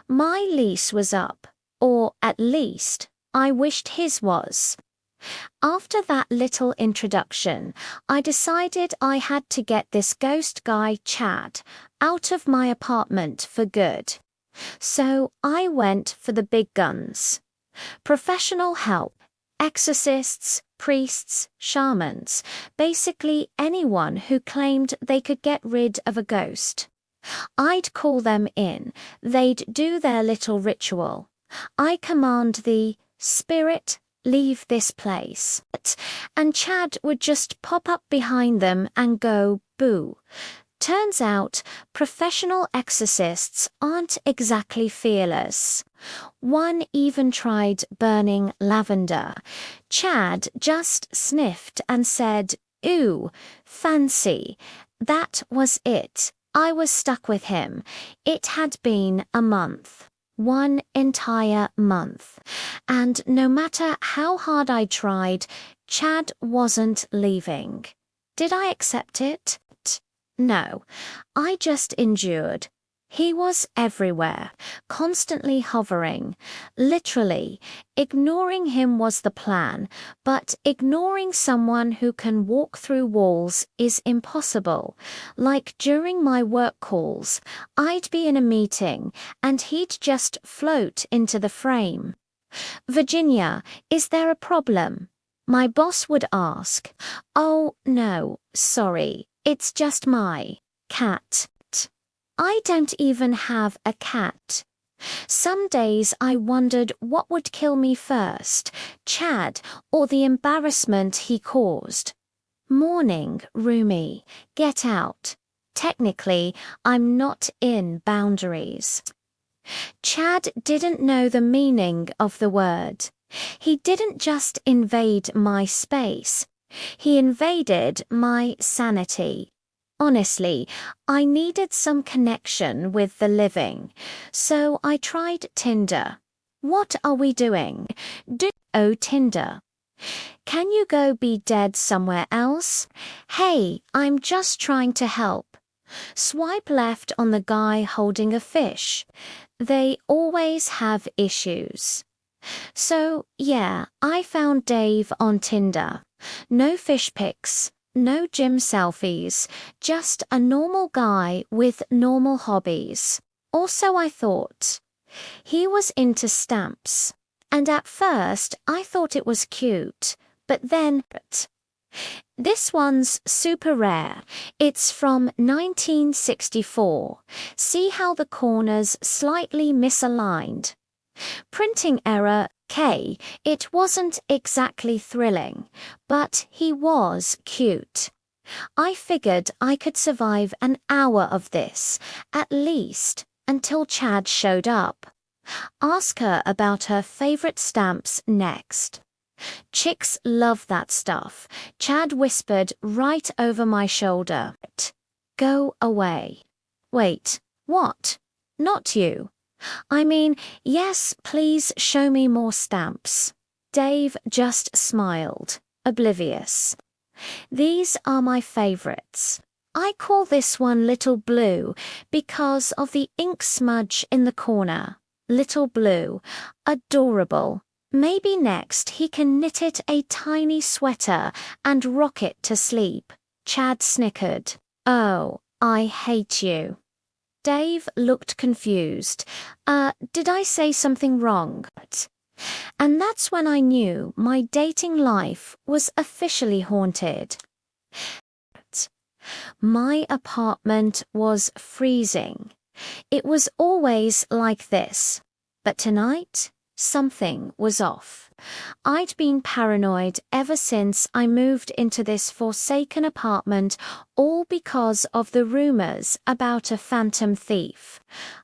My lease was up, or at least, I wished his was. After that little introduction, I decided I had to get this ghost guy Chad out of my apartment for good. So I went for the big guns. Professional help, exorcists, priests, shamans, basically anyone who claimed they could get rid of a ghost. I'd call them in, they'd do their little ritual. I command the spirit, leave this place. And Chad would just pop up behind them and go, boo. Turns out, professional exorcists aren't exactly fearless. One even tried burning lavender. Chad just sniffed and said, ooh, fancy. That was it. I was stuck with him. It had been a month. 1 entire month. And no matter how hard I tried, Chad wasn't leaving. Did I accept it? No. I just endured. He was everywhere, constantly hovering. Literally, ignoring him was the plan, but ignoring someone who can walk through walls is impossible. Like during my work calls, I'd be in a meeting and he'd just float into the frame. Virginia, is there a problem? My boss would ask. Oh, no, sorry, it's just my cat. I don't even have a cat. Some days I wondered what would kill me first, Chad or the embarrassment he caused. Morning, roomie, get out. Technically, I'm not in boundaries. Chad didn't know the meaning of the word. He didn't just invade my space. He invaded my sanity. Honestly, I needed some connection with the living, so I tried Tinder. What are we doing? Oh, Tinder. Can you go be dead somewhere else? Hey, I'm just trying to help. Swipe left on the guy holding a fish. They always have issues. So, yeah, I found Dave on Tinder. No fish pics. No gym selfies, just a normal guy with normal hobbies. Also, I thought he was into stamps. And at first, I thought it was cute. But then, this one's super rare. It's from 1964. See how the corners slightly misaligned? Printing error K. It wasn't exactly thrilling, but he was cute. I figured I could survive an hour of this, at least, until Chad showed up. Ask her about her favorite stamps next. Chicks love that stuff, Chad whispered right over my shoulder. Go away. Wait, what? Not you. I mean, yes, please show me more stamps. Dave just smiled, oblivious. These are my favorites. I call this one Little Blue because of the ink smudge in the corner. Little Blue. Adorable. Maybe next he can knit it a tiny sweater and rock it to sleep. Chad snickered. Oh, I hate you. Dave looked confused. Did I say something wrong? And that's when I knew my dating life was officially haunted. My apartment was freezing. It was always like this. But tonight, something was off. I'd been paranoid ever since I moved into this forsaken apartment, all because of the rumors about a phantom thief,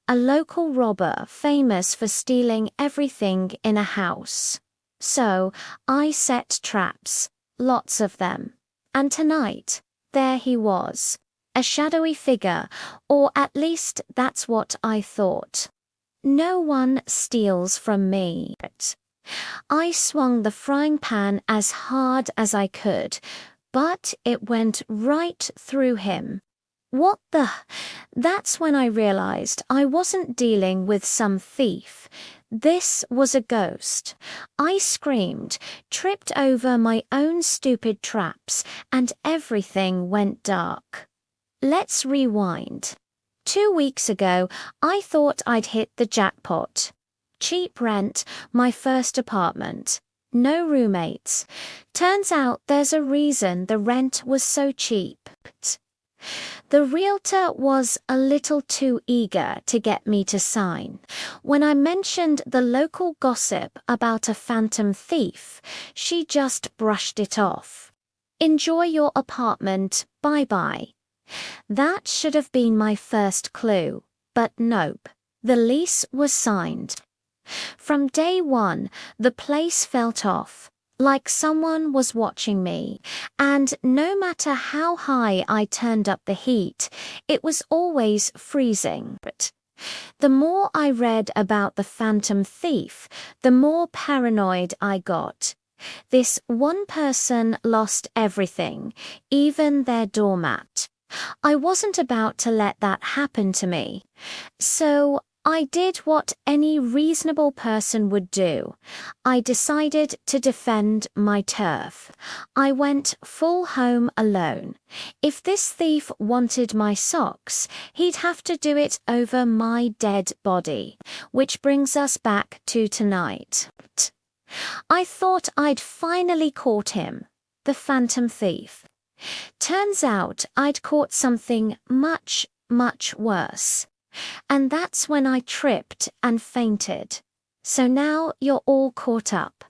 a local robber famous for stealing everything in a house. So I set traps, lots of them. And tonight, there he was, a shadowy figure, or at least that's what I thought. No one steals from me. I swung the frying pan as hard as I could, but it went right through him. What the? That's when I realized I wasn't dealing with some thief. This was a ghost. I screamed, tripped over my own stupid traps, and everything went dark. Let's rewind. 2 weeks ago, I thought I'd hit the jackpot. Cheap rent, my first apartment. No roommates. Turns out there's a reason the rent was so cheap. The realtor was a little too eager to get me to sign. When I mentioned the local gossip about a phantom thief, she just brushed it off. Enjoy your apartment, bye-bye. That should have been my first clue, but nope. The lease was signed. From day one, the place felt off, like someone was watching me, and no matter how high I turned up the heat, it was always freezing. But the more I read about the phantom thief, the more paranoid I got. This one person lost everything, even their doormat. I wasn't about to let that happen to me. So I did what any reasonable person would do. I decided to defend my turf. I went full home alone. If this thief wanted my socks, he'd have to do it over my dead body. Which brings us back to tonight. I thought I'd finally caught him, the phantom thief. Turns out I'd caught something much, much worse. And that's when I tripped and fainted. So now you're all caught up.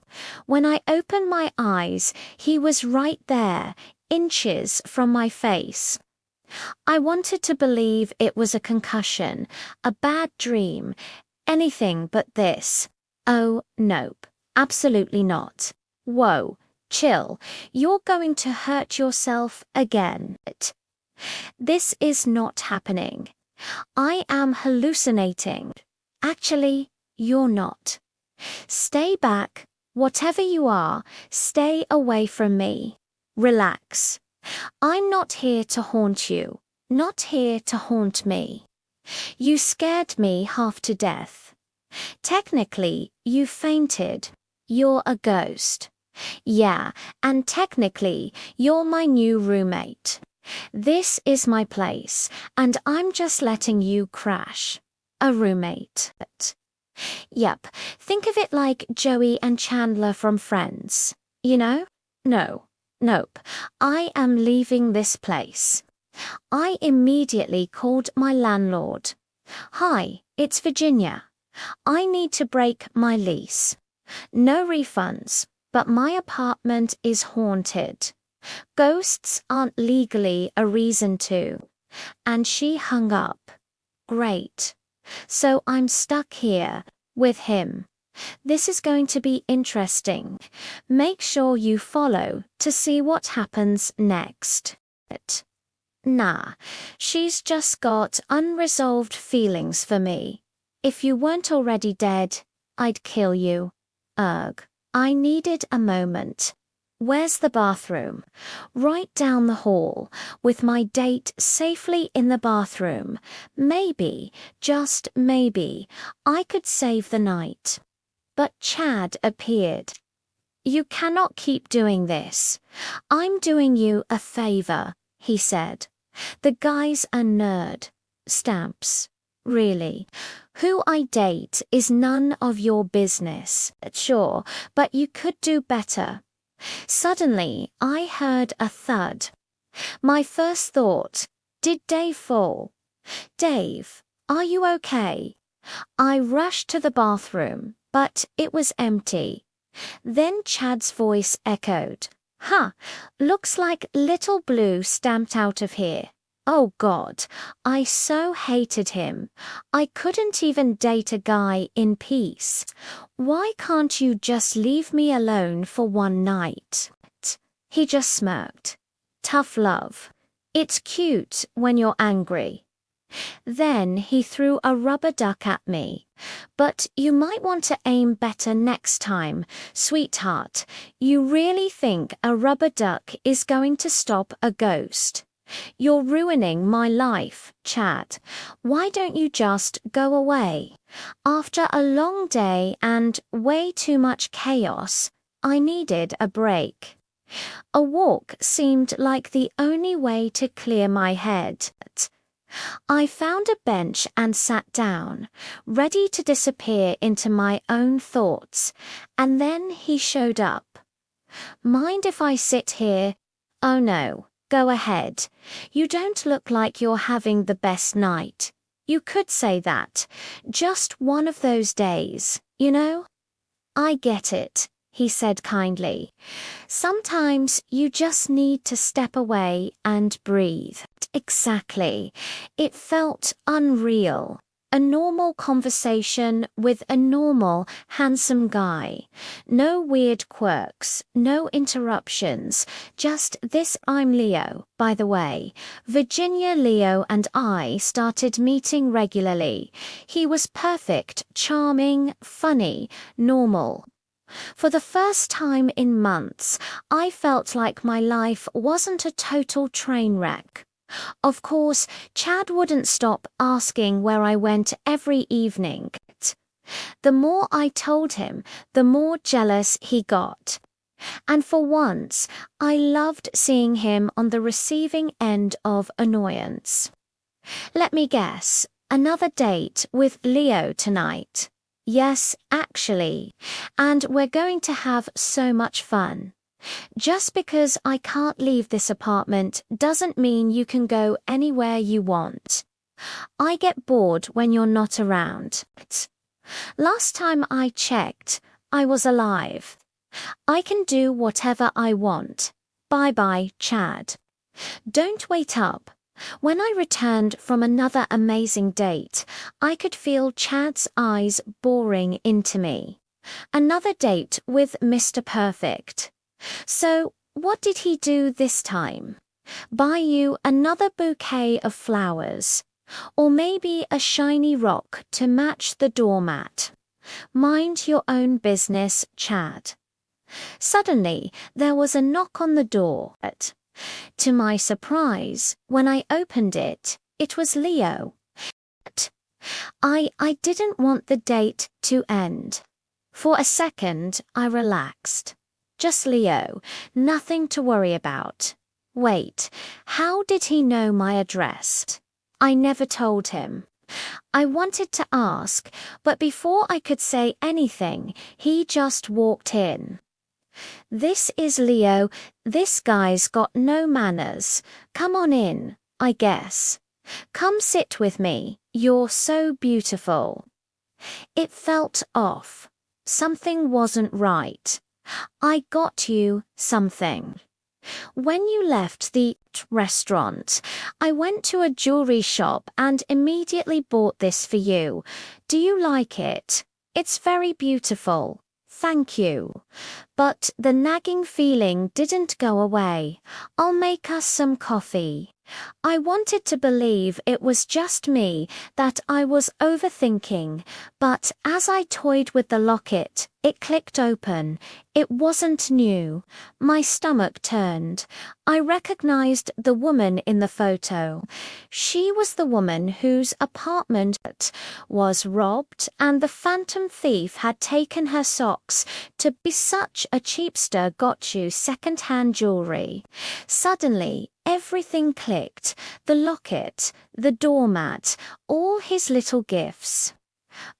When I opened my eyes, he was right there, inches from my face. I wanted to believe it was a concussion, a bad dream, anything but this. Oh, nope, absolutely not. Whoa, chill, you're going to hurt yourself again. This is not happening. I am hallucinating. Actually, you're not. Stay back. Whatever you are, stay away from me. Relax. I'm not here to haunt you. Not here to haunt me. You scared me half to death. Technically, you fainted. You're a ghost. Yeah, and technically, you're my new roommate. This is my place, and I'm just letting you crash. A roommate. Yep, think of it like Joey and Chandler from Friends. You know? No. Nope. I am leaving this place. I immediately called my landlord. Hi, it's Virginia. I need to break my lease. No refunds, but my apartment is haunted. Ghosts aren't legally a reason to. And she hung up. Great. So I'm stuck here, with him. This is going to be interesting. Make sure you follow to see what happens next. Nah, she's just got unresolved feelings for me. If you weren't already dead, I'd kill you. Ugh. I needed a moment. Where's the bathroom? Right down the hall, with my date safely in the bathroom. Maybe, just maybe, I could save the night. But Chad appeared. You cannot keep doing this. I'm doing you a favor, he said. The guy's a nerd. Stamps. Really. Who I date is none of your business. Sure, but you could do better. Suddenly, I heard a thud. My first thought, did Dave fall? Dave, are you okay? I rushed to the bathroom, but it was empty. Then Chad's voice echoed. Huh, looks like Little Blue stamped out of here. Oh God, I so hated him. I couldn't even date a guy in peace. Why can't you just leave me alone for one night? He just smirked. Tough love. It's cute when you're angry. Then he threw a rubber duck at me. But you might want to aim better next time, sweetheart. You really think a rubber duck is going to stop a ghost? You're ruining my life, Chad. Why don't you just go away? After a long day and way too much chaos, I needed a break. A walk seemed like the only way to clear my head. I found a bench and sat down, ready to disappear into my own thoughts, and then he showed up. Mind if I sit here? Oh no, go ahead. You don't look like you're having the best night. You could say that. Just one of those days, you know? I get it, he said kindly. Sometimes you just need to step away and breathe. Exactly. It felt unreal. A normal conversation with a normal, handsome guy. No weird quirks, no interruptions, just this. I'm Leo, by the way. Virginia Leo and I started meeting regularly. He was perfect, charming, funny, normal. For the first time in months, I felt like my life wasn't a total train wreck. Of course, Chad wouldn't stop asking where I went every evening. The more I told him, the more jealous he got. And for once, I loved seeing him on the receiving end of annoyance. Let me guess, another date with Leo tonight. Yes, actually. And we're going to have so much fun. Just because I can't leave this apartment doesn't mean you can go anywhere you want. I get bored when you're not around. Last time I checked, I was alive. I can do whatever I want. Bye-bye, Chad. Don't wait up. When I returned from another amazing date, I could feel Chad's eyes boring into me. Another date with Mr. Perfect. So, what did he do this time? Buy you another bouquet of flowers? Or maybe a shiny rock to match the doormat? Mind your own business, Chad. Suddenly, there was a knock on the door. To my surprise, when I opened it, it was Leo. I didn't want the date to end. For a second, I relaxed. Just Leo, nothing to worry about. Wait, how did he know my address? I never told him. I wanted to ask, but before I could say anything, he just walked in. This is Leo. This guy's got no manners. Come on in, I guess. Come sit with me. You're so beautiful. It felt off. Something wasn't right. I got you something. When you left the restaurant, I went to a jewelry shop and immediately bought this for you. Do you like it? It's very beautiful. Thank you. But the nagging feeling didn't go away. I'll make us some coffee. I wanted to believe it was just me, that I was overthinking, but as I toyed with the locket, it clicked open. It wasn't new. My stomach turned. I recognized the woman in the photo. She was the woman whose apartment was robbed, and the phantom thief had taken her socks to be such a cheapster got you second-hand jewelry. Suddenly, everything clicked. The locket, the doormat, all his little gifts.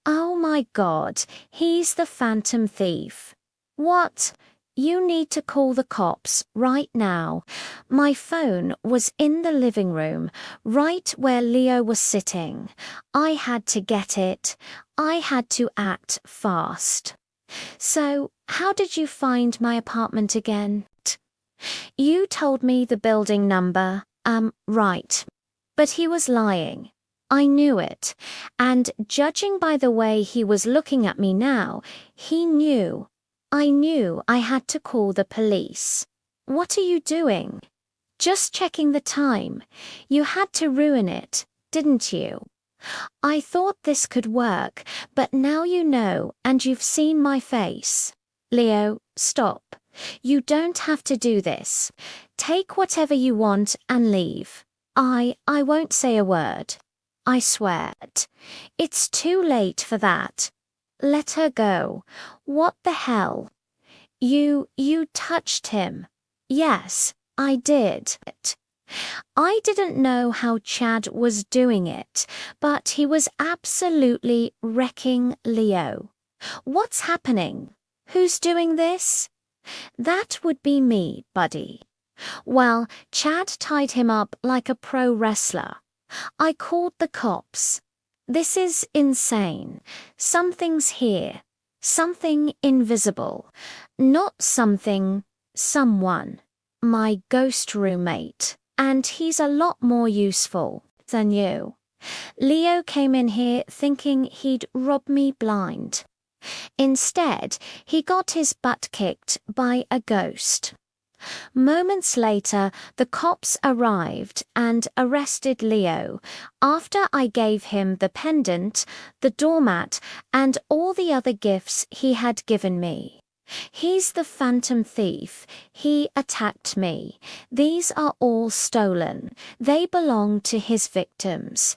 Oh my God, he's the phantom thief. What? You need to call the cops right now. My phone was in the living room, right where Leo was sitting. I had to get it. I had to act fast. So, how did you find my apartment again? You told me the building number. Right. But he was lying. I knew it. And judging by the way he was looking at me now, he knew. I knew I had to call the police. What are you doing? Just checking the time. You had to ruin it, didn't you? I thought this could work, but now you know and you've seen my face. Leo, stop. You don't have to do this. Take whatever you want and leave. I won't say a word. I swear. It's too late for that. Let her go. What the hell? You touched him. Yes, I did. I didn't know how Chad was doing it, but he was absolutely wrecking Leo. What's happening? Who's doing this? That would be me, buddy. Well, Chad tied him up like a pro wrestler. I called the cops. This is insane. Something's here. Something invisible. Not someone. My ghost roommate. And he's a lot more useful than you. Leo came in here thinking he'd rob me blind. Instead, he got his butt kicked by a ghost. Moments later, the cops arrived and arrested Leo after I gave him the pendant, the doormat, and all the other gifts he had given me. He's the phantom thief. He attacked me. These are all stolen. They belong to his victims.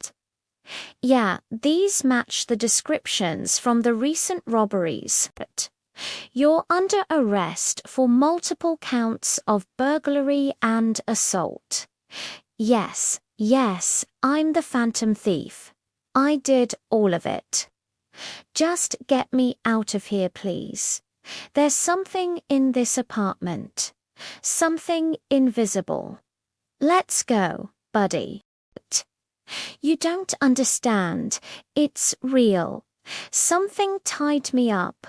Yeah, these match the descriptions from the recent robberies. You're under arrest for multiple counts of burglary and assault. Yes, I'm the phantom thief. I did all of it. Just get me out of here, please. There's something in this apartment. Something invisible. Let's go, buddy. You don't understand. It's real. Something tied me up.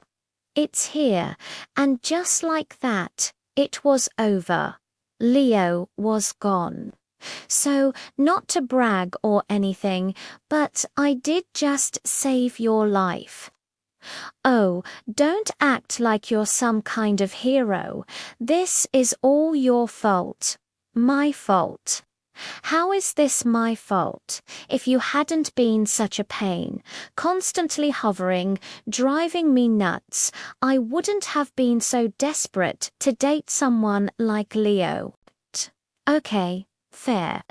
It's here, and just like that, it was over. Leo was gone. So, not to brag or anything, but I did just save your life. Oh, don't act like you're some kind of hero. This is all your fault. My fault. How is this my fault? If you hadn't been such a pain, constantly hovering, driving me nuts, I wouldn't have been so desperate to date someone like Leo. Okay, fair.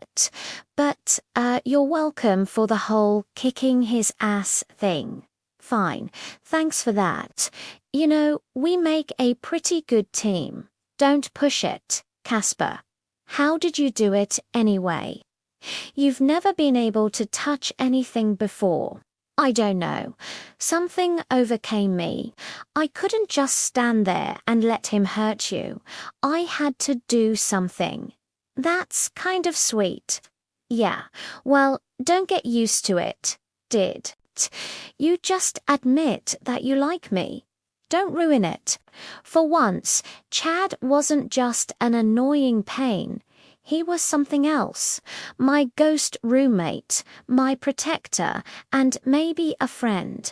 But you're welcome for the whole kicking his ass thing. Fine, thanks for that. You know, we make a pretty good team. Don't push it, Casper. How did you do it anyway? You've never been able to touch anything before. I don't know. Something overcame me. I couldn't just stand there and let him hurt you. I had to do something. That's kind of sweet. Yeah, well, don't get used to it. Did. You just admit that you like me. Don't ruin it. For once, Chad wasn't just an annoying pain. He was something else. My ghost roommate, my protector, and maybe a friend.